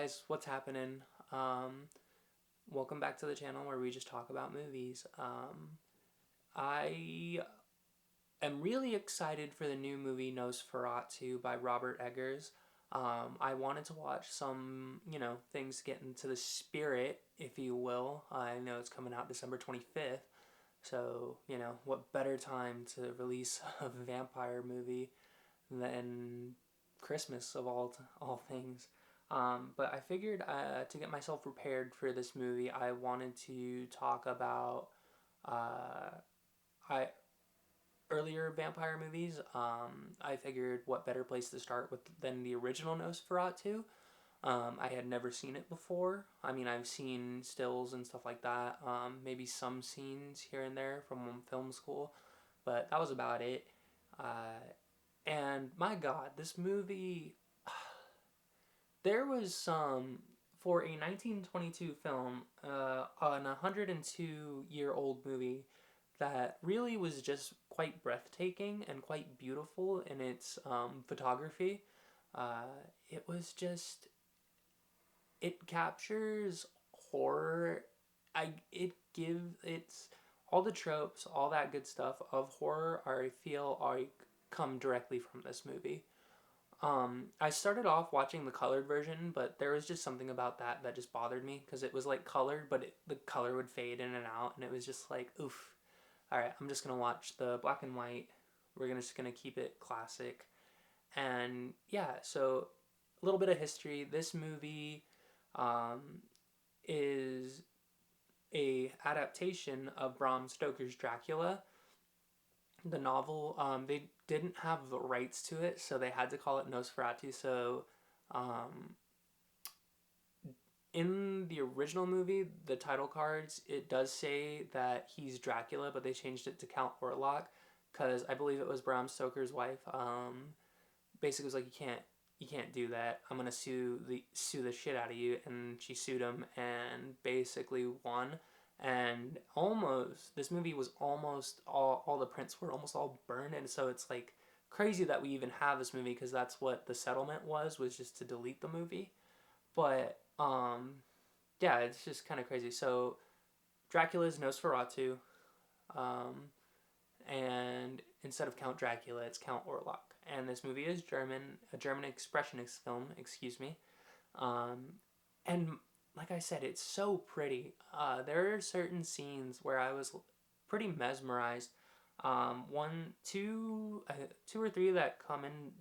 guys, what's happening? Um, Welcome back to the channel where we just talk about movies. I am really excited for the new movie Nosferatu by Robert Eggers. I wanted to watch some, things to get into the spirit, if you will. I know it's coming out December 25th, so, what better time to release a vampire movie than Christmas of all things. But I figured to get myself prepared for this movie, I wanted to talk about uh, I earlier vampire movies. I figured what better place to start with than the original Nosferatu. I had never seen it before. I mean, I've seen stills and stuff like that. Maybe some scenes here and there from film school, but that was about it. Uh, and my God, this movie, there was some, for a 1922 film, an 102-year-old movie that really was just quite breathtaking and quite beautiful in its photography. Uh, it was just, it captures horror. It's all the tropes, all that good stuff of horror. I feel like come directly from this movie. I started off watching the colored version, but there was just something about that just bothered me because it was like colored, but the color would fade in and out, and it was just like, oof. All right, I'm just gonna watch the black and white. Just gonna keep it classic, and yeah. So a little bit of history. This movie um, is a adaptation of Bram Stoker's Dracula. The novel, they didn't have the rights to it, so they had to call it Nosferatu. So, um, in the original movie, the title cards, it does say that he's Dracula, but they changed it to Count Orlok because I believe it was Bram Stoker's wife. Basically, it was like you can't do that. I'm gonna sue the shit out of you, and she sued him and basically won. And almost this movie was almost all the prints were almost all burned, and so it's like crazy that we even have this movie because that's what the settlement was just to delete the movie. But yeah, it's just kind of crazy. So Dracula's Nosferatu, um, and instead of Count Dracula, it's Count Orlok. And this movie is German, a German expressionist film, excuse me. Um, and like I said, it's so pretty. There are certain scenes where I was pretty mesmerized. Two or three that come in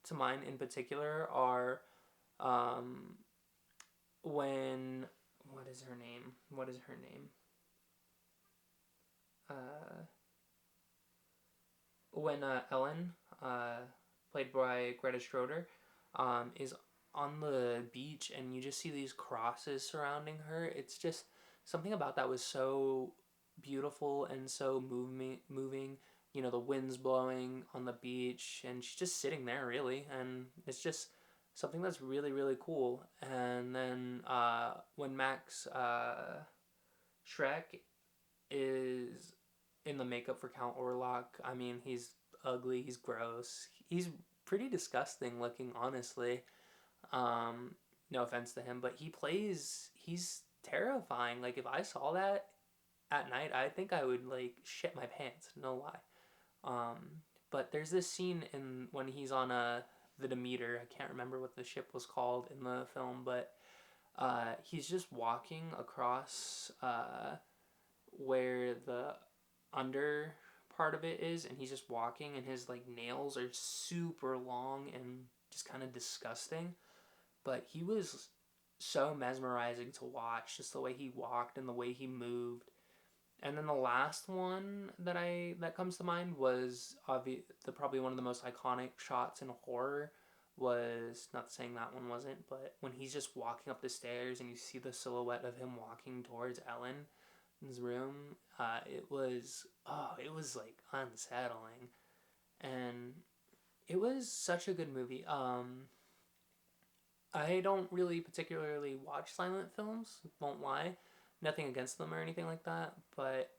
to mind in particular are um, when what is her name? What is her name? Uh, when Ellen, played by Greta Schroeder, is on the beach and you just see these crosses surrounding her. It's just something about that was so beautiful and so moving. The wind's blowing on the beach and she's just sitting there really, and it's just something that's really really cool. And then when Max Shrek is in the makeup for Count Orlok. I mean, he's ugly, he's gross, he's pretty disgusting looking, honestly. No offense to him, but he's terrifying. Like, if I saw that at night, I think I would, like, shit my pants, no lie. Um, but there's this scene in when he's on the Demeter. I can't remember what the ship was called in the film, but he's just walking across where the under part of it is, and he's just walking and his like nails are super long and just kind of disgusting, but he was so mesmerizing to watch, just the way he walked and the way he moved. And then the last one that comes to mind was probably one of the most iconic shots in horror. Was not saying that one wasn't, but when he's just walking up the stairs and you see the silhouette of him walking towards Ellen's room, it was like unsettling, and it was such a good movie. I don't really particularly watch silent films, won't lie. Nothing against them or anything like that, but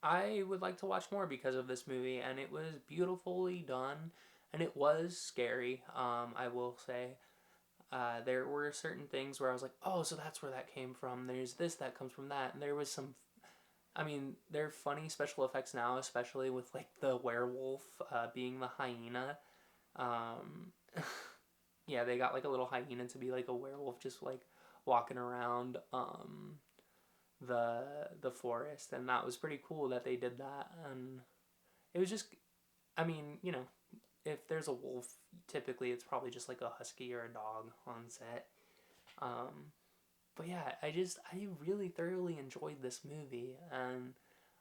I would like to watch more because of this movie, and it was beautifully done, and it was scary, I will say. there were certain things where I was like, oh, so that's where that came from. There's this that comes from that, and there was some. I mean, they're funny special effects now, especially with like the werewolf being the hyena. Um, yeah, they got like a little hyena to be like a werewolf, just like walking around the forest, and that was pretty cool that they did that. And it was just, I mean, if there's a wolf, typically it's probably just like a husky or a dog on set. Um, but yeah, I really thoroughly enjoyed this movie, and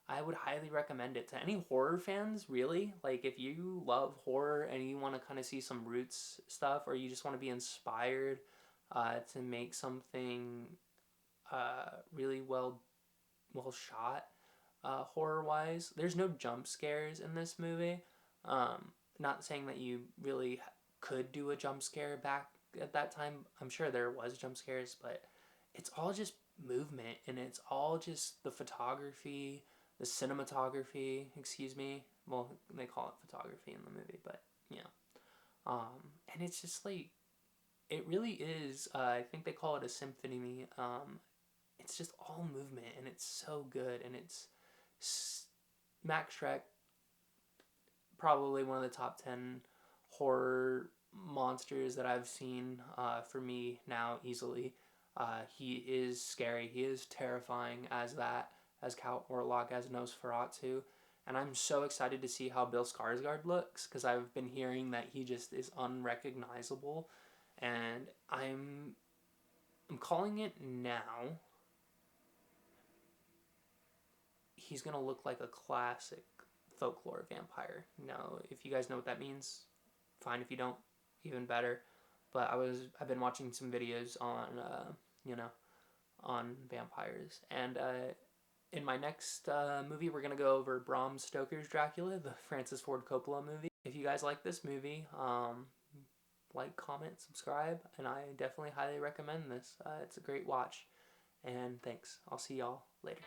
I would highly recommend it to any horror fans, really. Like, if you love horror and you want to kind of see some roots stuff, or you just want to be inspired to make something really well shot, horror wise. There's no jump scares in this movie. Not saying that you really could do a jump scare back at that time. I'm sure there was jump scares, but it's all just movement, and it's all just the photography, the cinematography. Excuse me. Well, they call it photography in the movie, but yeah. And it's just like it really is. I think they call it a symphony. It's just all movement, and it's so good, and it's Max Shrek, probably one of the top 10 horror monsters that I've seen for me now, easily. He is scary. He is terrifying as that, as Count Orlok, as Nosferatu. And I'm so excited to see how Bill Skarsgård looks, because I've been hearing that he just is unrecognizable. And I'm calling it now. He's going to look like a classic folklore vampire. Now, if you guys know what that means, fine. If you don't, even better. But I've been watching some videos on on vampires, and in my next movie, we're gonna go over Bram Stoker's Dracula, the Francis Ford Coppola movie. If you guys like this movie, like, comment, subscribe, and I definitely highly recommend this. It's a great watch, and thanks. I'll see y'all later.